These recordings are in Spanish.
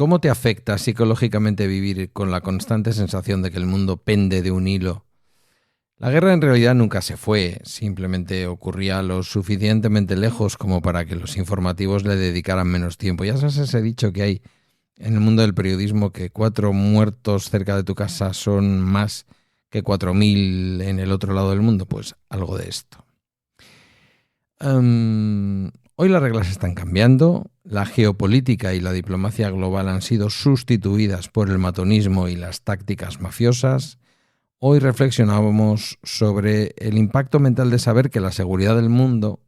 ¿Cómo te afecta psicológicamente vivir con la constante sensación de que el mundo pende de un hilo? La guerra en realidad nunca se fue, simplemente ocurría lo suficientemente lejos como para que los informativos le dedicaran menos tiempo. Ya sabes ese dicho que hay en el mundo del periodismo, que 4 muertos cerca de tu casa son más que 4.000 en el otro lado del mundo. Pues algo de esto. Hoy las reglas están cambiando, la geopolítica y la diplomacia global han sido sustituidas por el matonismo y las tácticas mafiosas. Hoy reflexionábamos sobre el impacto mental de saber que la seguridad del mundo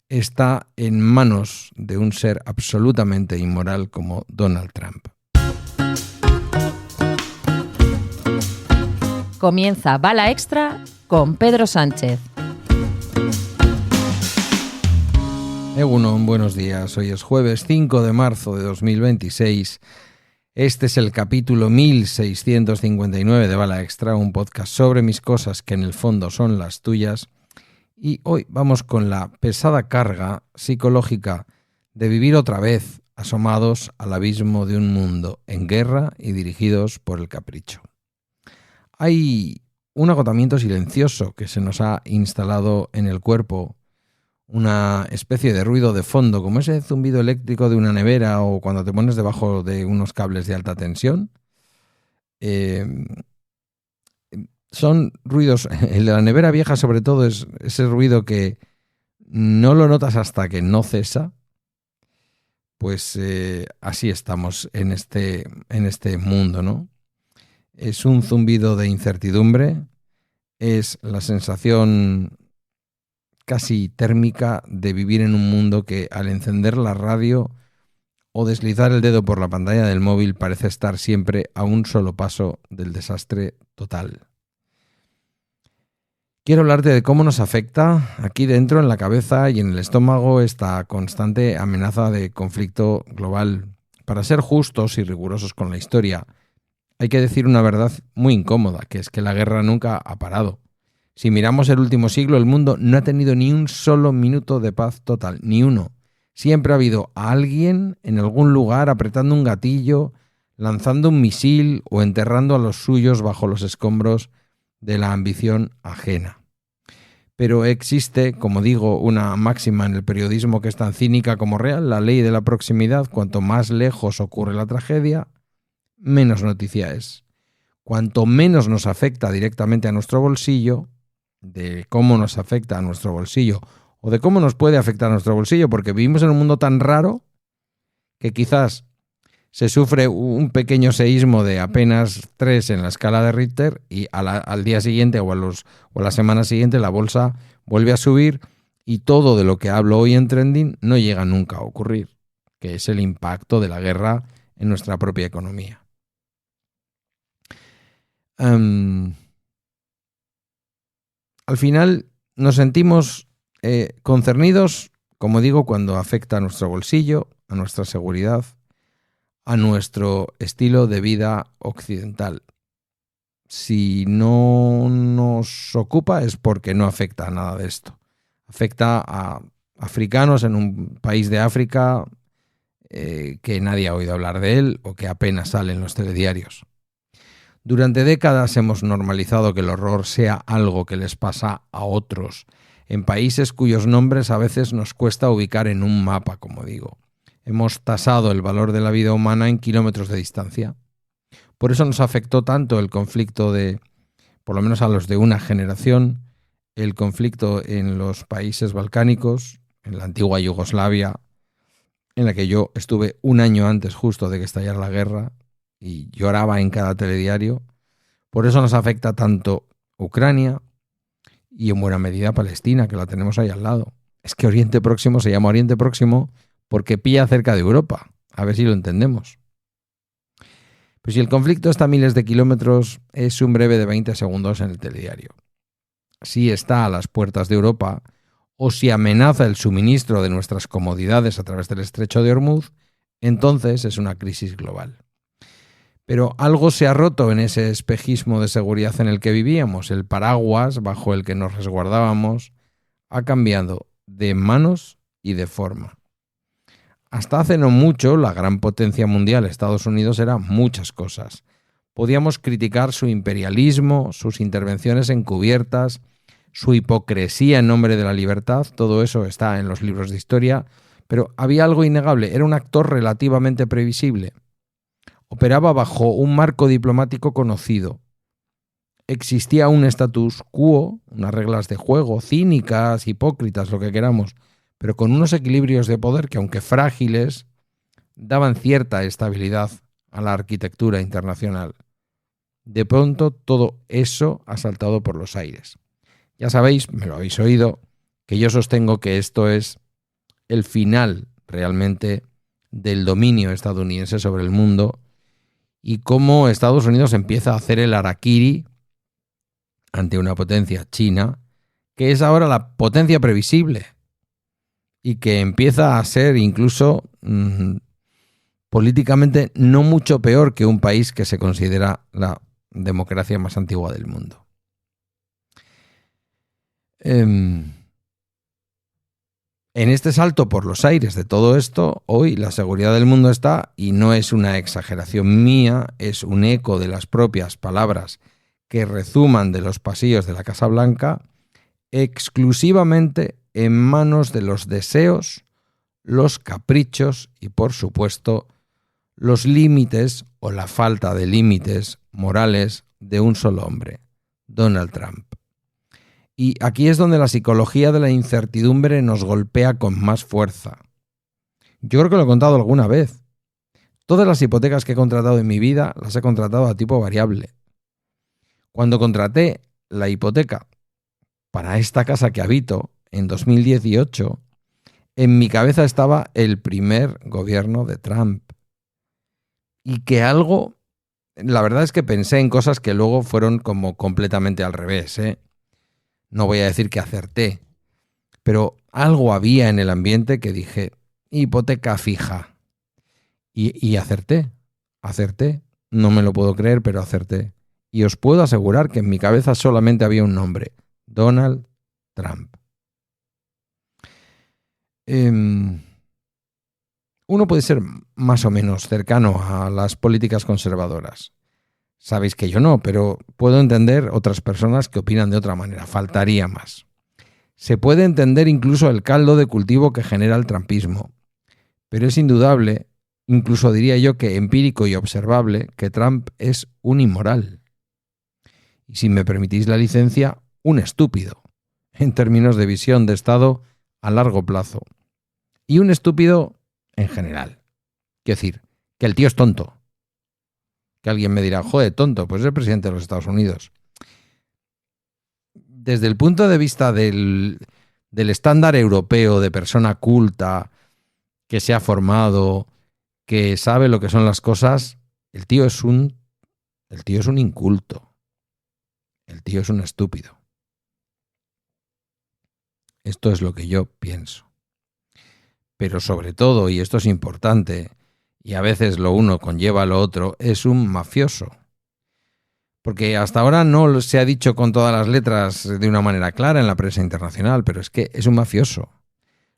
está en manos de un ser absolutamente inmoral como Donald Trump. Comienza Bala Extra con Pedro Sánchez. Egunon, buenos días. Hoy es jueves 5 de marzo de 2026. Este es el capítulo 1659 de Bala Extra, un podcast sobre mis cosas que en el fondo son las tuyas. Y hoy vamos con la pesada carga psicológica de vivir otra vez asomados al abismo de un mundo en guerra y dirigidos por el capricho. Hay un agotamiento silencioso que se nos ha instalado en el cuerpo, una especie de ruido de fondo, como ese zumbido eléctrico de una nevera o cuando te pones debajo de unos cables de alta tensión. Son ruidos, el de la nevera vieja sobre todo es ese ruido que no lo notas hasta que no cesa. Pues así estamos en este mundo, ¿no? Es un zumbido de incertidumbre, es la sensación casi térmica de vivir en un mundo que al encender la radio o deslizar el dedo por la pantalla del móvil parece estar siempre a un solo paso del desastre total. Quiero hablarte de cómo nos afecta aquí dentro, en la cabeza y en el estómago, esta constante amenaza de conflicto global. Para ser justos y rigurosos con la historia, hay que decir una verdad muy incómoda, que es que la guerra nunca ha parado. Si miramos el último siglo, el mundo no ha tenido ni un solo minuto de paz total, ni uno. Siempre ha habido a alguien en algún lugar apretando un gatillo, lanzando un misil o enterrando a los suyos bajo los escombros de la ambición ajena. Pero existe, como digo, una máxima en el periodismo que es tan cínica como real, la ley de la proximidad. Cuanto más lejos ocurre la tragedia, menos noticia es. Cuanto menos nos afecta directamente a nuestro bolsillo, de cómo nos afecta a nuestro bolsillo o de cómo nos puede afectar a nuestro bolsillo, porque vivimos en un mundo tan raro que quizás se sufre un pequeño seísmo de apenas 3 en la escala de Richter y al día siguiente o a la semana siguiente la bolsa vuelve a subir y todo de lo que hablo hoy en Trending no llega nunca a ocurrir, que es el impacto de la guerra en nuestra propia economía. Al final nos sentimos concernidos, como digo, cuando afecta a nuestro bolsillo, a nuestra seguridad, a nuestro estilo de vida occidental. Si no nos ocupa es porque no afecta a nada de esto. Afecta a africanos en un país de África que nadie ha oído hablar de él o que apenas sale en los telediarios. Durante décadas hemos normalizado que el horror sea algo que les pasa a otros, en países cuyos nombres a veces nos cuesta ubicar en un mapa, como digo. Hemos tasado el valor de la vida humana en kilómetros de distancia. Por eso nos afectó tanto el conflicto por lo menos a los de una generación, el conflicto en los países balcánicos, en la antigua Yugoslavia, en la que yo estuve un año antes justo de que estallara la guerra, y lloraba en cada telediario. Por eso nos afecta tanto Ucrania y en buena medida Palestina, que la tenemos ahí al lado. Es que Oriente Próximo se llama Oriente Próximo porque pilla cerca de Europa. A ver si lo entendemos. Pues si el conflicto está a miles de kilómetros, es un breve de 20 segundos en el telediario. Si está a las puertas de Europa o si amenaza el suministro de nuestras comodidades a través del estrecho de Hormuz, entonces es una crisis global. Pero algo se ha roto en ese espejismo de seguridad en el que vivíamos. El paraguas bajo el que nos resguardábamos ha cambiado de manos y de forma. hasta hace no mucho, la gran potencia mundial, Estados Unidos, era muchas cosas. Podíamos criticar su imperialismo, sus intervenciones encubiertas, su hipocresía en nombre de la libertad, todo eso está en los libros de historia, pero había algo innegable, era un actor relativamente previsible. Operaba bajo un marco diplomático conocido. Existía un status quo, unas reglas de juego cínicas, hipócritas, lo que queramos, pero con unos equilibrios de poder que, aunque frágiles, daban cierta estabilidad a la arquitectura internacional. De pronto todo eso ha saltado por los aires. Ya sabéis, me lo habéis oído, que yo sostengo que esto es el final realmente del dominio estadounidense sobre el mundo y cómo Estados Unidos empieza a hacer el harakiri ante una potencia china, que es ahora la potencia previsible y que empieza a ser incluso políticamente no mucho peor que un país que se considera la democracia más antigua del mundo. En este salto por los aires de todo esto, hoy la seguridad del mundo está, y no es una exageración mía, es un eco de las propias palabras que rezuman de los pasillos de la Casa Blanca, exclusivamente en manos de los deseos, los caprichos y, por supuesto, los límites o la falta de límites morales de un solo hombre, Donald Trump. Y aquí es donde la psicología de la incertidumbre nos golpea con más fuerza. Yo creo que lo he contado alguna vez. Todas las hipotecas que he contratado en mi vida las he contratado a tipo variable. Cuando contraté la hipoteca para esta casa que habito en 2018, en mi cabeza estaba el primer gobierno de Trump. Y que algo, la verdad es que pensé en cosas que luego fueron como completamente al revés, ¿eh? No voy a decir que acerté, pero algo había en el ambiente que dije, hipoteca fija. Y acerté. No me lo puedo creer, pero acerté. Y os puedo asegurar que en mi cabeza solamente había un nombre, Donald Trump. Uno puede ser más o menos cercano a las políticas conservadoras. Sabéis que yo no, pero puedo entender otras personas que opinan de otra manera. Faltaría más. Se puede entender incluso el caldo de cultivo que genera el trumpismo. Pero es indudable, incluso diría yo que empírico y observable, que Trump es un inmoral. Y si me permitís la licencia, un estúpido, en términos de visión de Estado a largo plazo. Y un estúpido en general. Quiero decir, que el tío es tonto. Que alguien me dirá, joder, tonto, pues es el presidente de los Estados Unidos. Desde el punto de vista del estándar europeo de persona culta, que se ha formado, que sabe lo que son las cosas, el tío es un inculto. El tío es un estúpido. Esto es lo que yo pienso. Pero sobre todo, y esto es importante, y a veces lo uno conlleva a lo otro, es un mafioso. Porque hasta ahora no se ha dicho con todas las letras de una manera clara en la prensa internacional, pero es que es un mafioso.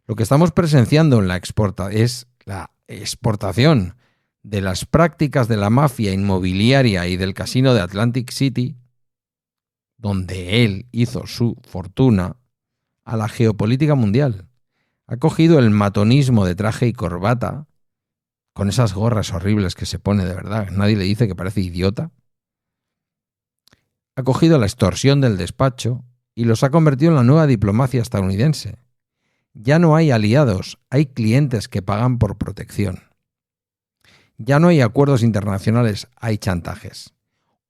Lo que estamos presenciando en es la exportación de las prácticas de la mafia inmobiliaria y del casino de Atlantic City, donde él hizo su fortuna, a la geopolítica mundial. Ha cogido el matonismo de traje y corbata, con esas gorras horribles que se pone de verdad, nadie le dice que parece idiota. Ha cogido la extorsión del despacho y los ha convertido en la nueva diplomacia estadounidense. Ya no hay aliados, hay clientes que pagan por protección. Ya no hay acuerdos internacionales, hay chantajes.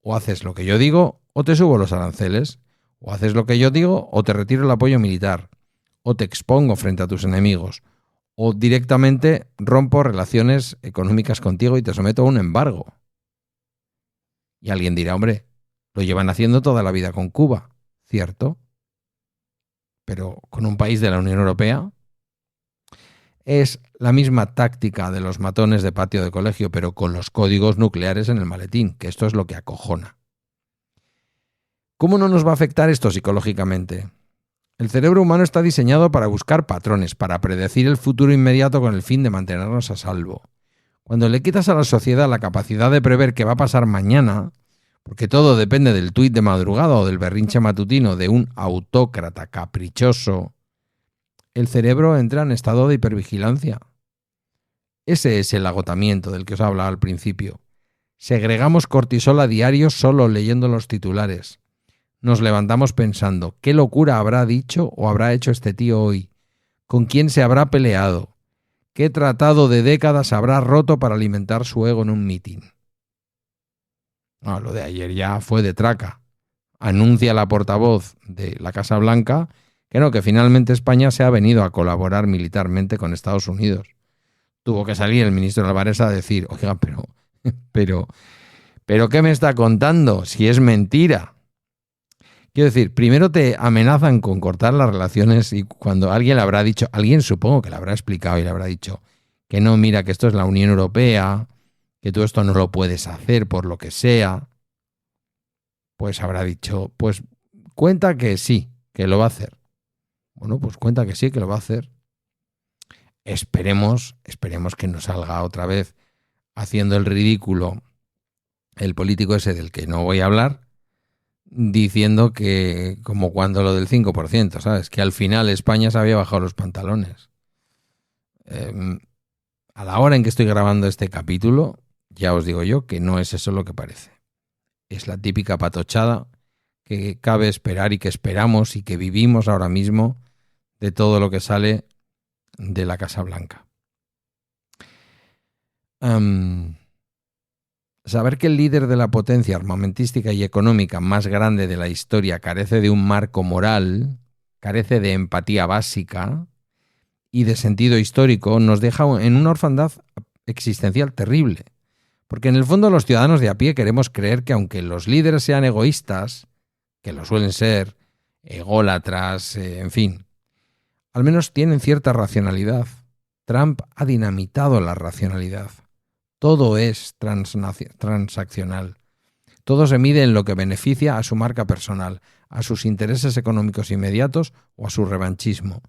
O haces lo que yo digo o te subo los aranceles, o haces lo que yo digo o te retiro el apoyo militar, o te expongo frente a tus enemigos, o directamente rompo relaciones económicas contigo y te someto a un embargo. Y alguien dirá, hombre, lo llevan haciendo toda la vida con Cuba, ¿cierto? Pero con un país de la Unión Europea es la misma táctica de los matones de patio de colegio, pero con los códigos nucleares en el maletín, que esto es lo que acojona. ¿Cómo no nos va a afectar esto psicológicamente? El cerebro humano está diseñado para buscar patrones, para predecir el futuro inmediato con el fin de mantenernos a salvo. Cuando le quitas a la sociedad la capacidad de prever qué va a pasar mañana, porque todo depende del tuit de madrugada o del berrinche matutino de un autócrata caprichoso, el cerebro entra en estado de hipervigilancia. Ese es el agotamiento del que os hablaba al principio. Segregamos cortisol a diario solo leyendo los titulares. Nos levantamos pensando, ¿qué locura habrá dicho o habrá hecho este tío hoy? ¿Con quién se habrá peleado? ¿Qué tratado de décadas habrá roto para alimentar su ego en un mitin? No, lo de ayer ya fue de traca. Anuncia la portavoz de la Casa Blanca que finalmente España se ha venido a colaborar militarmente con Estados Unidos. Tuvo que salir el ministro Álvarez a decir, oiga, pero ¿qué me está contando? Si es mentira. Quiero decir, primero te amenazan con cortar las relaciones y cuando alguien le habrá dicho, alguien supongo que le habrá explicado y le habrá dicho que no, mira, que esto es la Unión Europea, que tú esto no lo puedes hacer por lo que sea, pues habrá dicho, pues cuenta que sí, que lo va a hacer. Bueno, pues cuenta que sí, que lo va a hacer. Esperemos que no salga otra vez haciendo el ridículo el político ese del que no voy a hablar, diciendo que, como cuando lo del 5%, ¿sabes? Que al final España se había bajado los pantalones. A la hora en que estoy grabando este capítulo, ya os digo yo que no es eso lo que parece. Es la típica patochada que cabe esperar y que esperamos y que vivimos ahora mismo de todo lo que sale de la Casa Blanca. Saber que el líder de la potencia armamentística y económica más grande de la historia carece de un marco moral, carece de empatía básica y de sentido histórico, nos deja en una orfandad existencial terrible. Porque en el fondo los ciudadanos de a pie queremos creer que aunque los líderes sean egoístas, que lo suelen ser, ególatras, en fin, al menos tienen cierta racionalidad. Trump ha dinamitado la racionalidad. Todo es transaccional. Todo se mide en lo que beneficia a su marca personal, a sus intereses económicos inmediatos o a su revanchismo.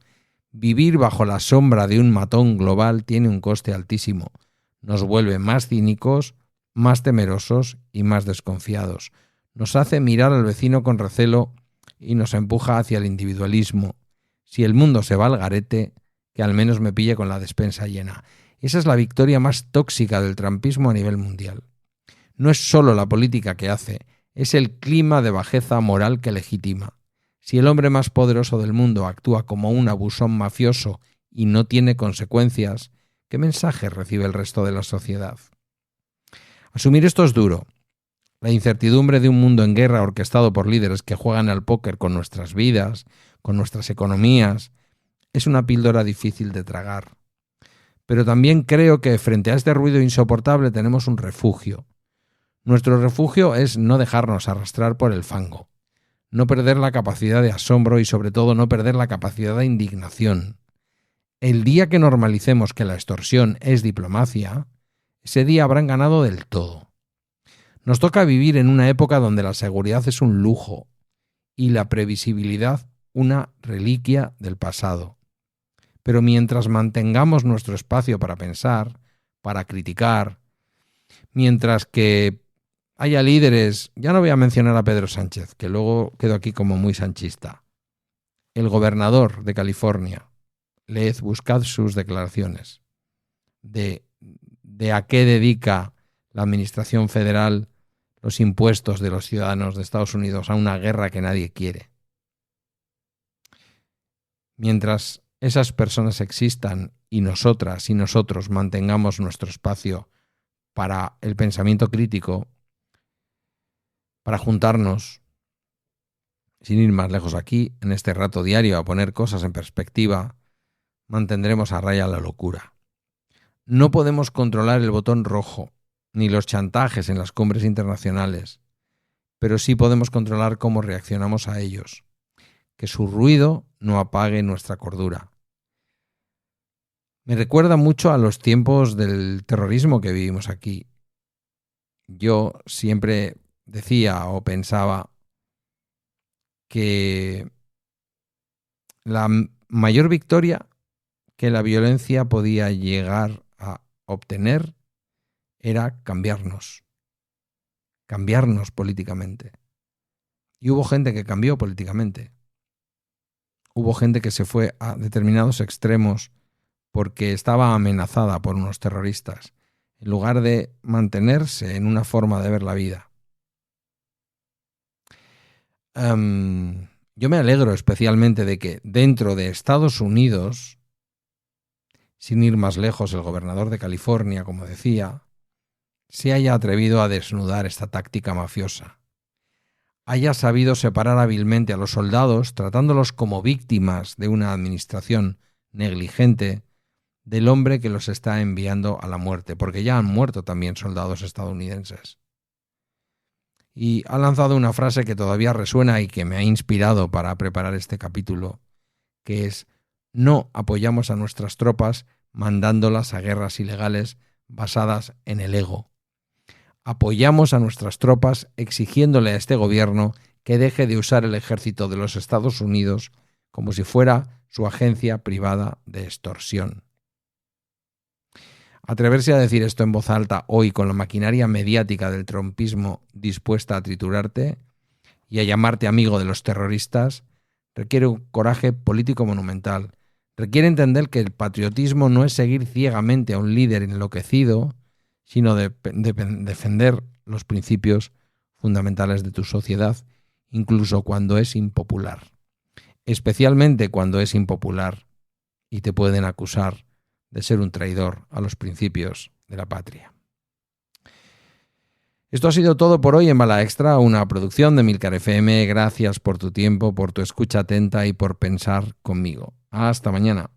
Vivir bajo la sombra de un matón global tiene un coste altísimo. Nos vuelve más cínicos, más temerosos y más desconfiados. Nos hace mirar al vecino con recelo y nos empuja hacia el individualismo. Si el mundo se va al garete, que al menos me pille con la despensa llena. Esa es la victoria más tóxica del trumpismo a nivel mundial. No es solo la política que hace, es el clima de bajeza moral que legitima. Si el hombre más poderoso del mundo actúa como un abusón mafioso y no tiene consecuencias, ¿qué mensaje recibe el resto de la sociedad? Asumir esto es duro. La incertidumbre de un mundo en guerra orquestado por líderes que juegan al póker con nuestras vidas, con nuestras economías, es una píldora difícil de tragar. Pero también creo que frente a este ruido insoportable tenemos un refugio. Nuestro refugio es no dejarnos arrastrar por el fango, no perder la capacidad de asombro y sobre todo no perder la capacidad de indignación. El día que normalicemos que la extorsión es diplomacia, ese día habrán ganado del todo. Nos toca vivir en una época donde la seguridad es un lujo y la previsibilidad una reliquia del pasado. Pero mientras mantengamos nuestro espacio para pensar, para criticar, mientras que haya líderes, ya no voy a mencionar a Pedro Sánchez, que luego quedo aquí como muy sanchista, el gobernador de California, leed, buscad sus declaraciones de a qué dedica la administración federal los impuestos de los ciudadanos de Estados Unidos a una guerra que nadie quiere. Mientras esas personas existan y nosotras y nosotros mantengamos nuestro espacio para el pensamiento crítico, para juntarnos, sin ir más lejos aquí, en este rato diario a poner cosas en perspectiva, mantendremos a raya la locura. No podemos controlar el botón rojo, ni los chantajes en las cumbres internacionales, pero sí podemos controlar cómo reaccionamos a ellos. Que su ruido no apague nuestra cordura. Me recuerda mucho a los tiempos del terrorismo que vivimos aquí. Yo siempre decía o pensaba que la mayor victoria que la violencia podía llegar a obtener era cambiarnos políticamente. Y hubo gente que cambió políticamente. Hubo gente que se fue a determinados extremos porque estaba amenazada por unos terroristas, en lugar de mantenerse en una forma de ver la vida. Yo me alegro especialmente de que dentro de Estados Unidos, sin ir más lejos, el gobernador de California, como decía, se haya atrevido a desnudar esta táctica mafiosa. Haya sabido separar hábilmente a los soldados, tratándolos como víctimas de una administración negligente, del hombre que los está enviando a la muerte, porque ya han muerto también soldados estadounidenses. Y ha lanzado una frase que todavía resuena y que me ha inspirado para preparar este capítulo, que es: no apoyamos a nuestras tropas mandándolas a guerras ilegales basadas en el ego. Apoyamos a nuestras tropas exigiéndole a este gobierno que deje de usar el ejército de los Estados Unidos como si fuera su agencia privada de extorsión. Atreverse a decir esto en voz alta hoy con la maquinaria mediática del trumpismo dispuesta a triturarte y a llamarte amigo de los terroristas requiere un coraje político monumental. Requiere entender que el patriotismo no es seguir ciegamente a un líder enloquecido, sino defender los principios fundamentales de tu sociedad, incluso cuando es impopular. Especialmente cuando es impopular y te pueden acusar de ser un traidor a los principios de la patria. Esto ha sido todo por hoy en Bala Extra, una producción de Emilcar FM. Gracias por tu tiempo, por tu escucha atenta y por pensar conmigo. Hasta mañana.